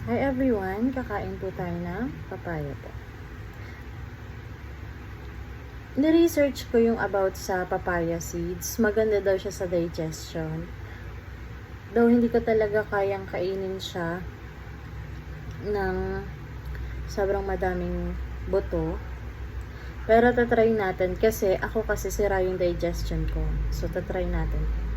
Hi everyone! Kakain po tayo ng papaya po. Ni-research ko yung about sa papaya seeds. Maganda daw siya sa digestion. Though hindi ko talaga kayang kainin siya ng sobrang madaming buto. Pero tatry natin kasi ako kasi sira yung digestion ko. So tatry natin.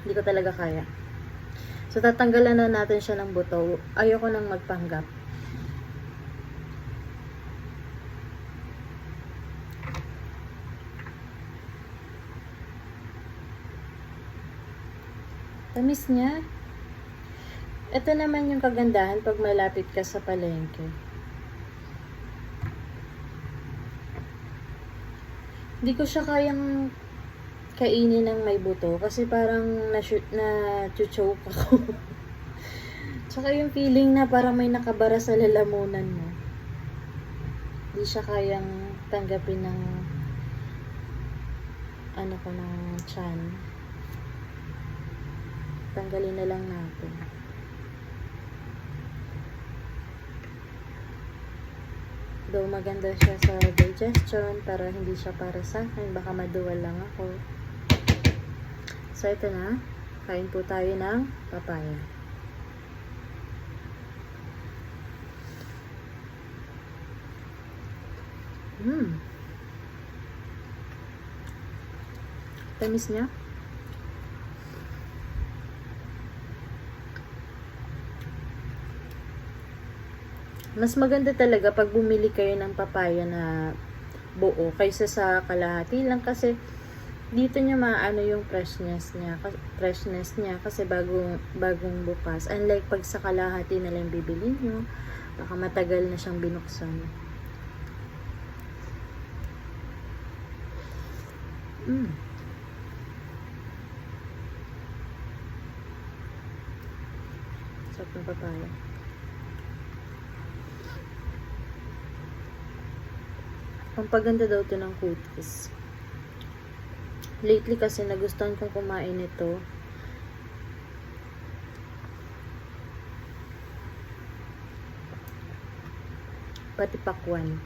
Hindi ko talaga kaya. So, tatanggalan na natin siya ng buto. Ayoko nang magpanggap. Tamis niya. Ito naman yung kagandahan pag malapit ka sa palengke. Hindi ko siya kayang kainin ng may buto kasi parang na-choke ako. Tsaka yung feeling na parang may nakabara sa lalamunan mo. Hindi siya kayang tanggapin ng ng tiyan. Tanggalin na lang natin. Though maganda siya sa digestion, pero hindi siya para sa akin. Baka maduwal lang ako. So, ito na. Kain po tayo ng papaya. Tamis niya. Mas maganda talaga pag bumili kayo ng papaya na buo kaysa sa kalahati lang kasi dito niya maano yung freshness niya kasi bagong bukas. Unlike pag sa kalahati na lang bibili nyo, baka matagal na siyang binuksan. Sarap ng papaya. Ang paganda daw to ng cuties. Lately kasi nagustuhan kong kumain ito. Pati pakwan.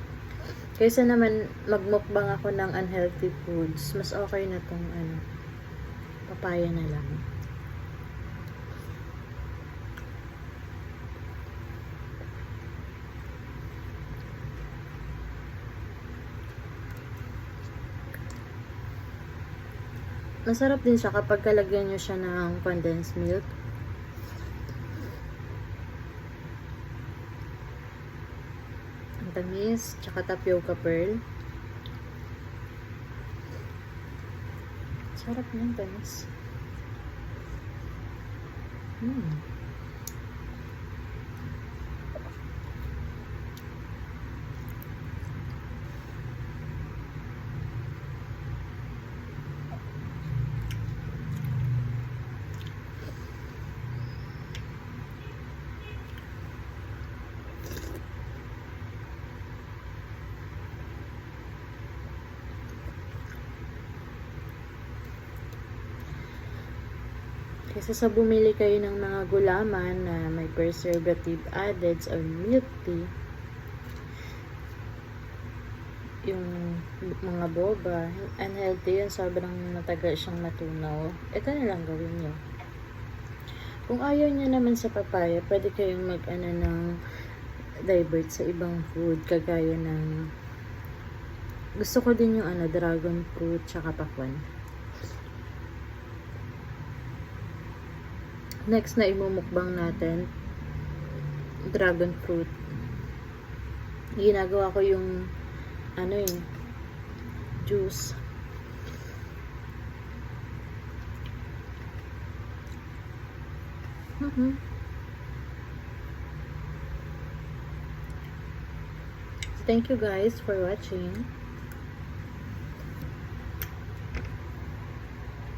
Kaysa naman magmukbang ako ng unhealthy foods, mas okay na tong papaya na lang. Masarap din siya kapag kalagyan nyo siya ng condensed milk. Ang tamis, tsaka tapioca pearl. Sarap ng tamis. Kasi sa bumili kayo ng mga gulaman na may preservative added or milk tea, yung mga boba, unhealthy yun, sobrang matagal siyang matunaw. Ito na lang gawin nyo. Kung ayaw nyo naman sa papaya, pwede kayong ng divert sa ibang food, kagaya ng gusto ko din yung dragon fruit tsaka pakwan. Next na imumukbang natin, dragon fruit. Ginagawa ko yung juice. Thank you guys for watching.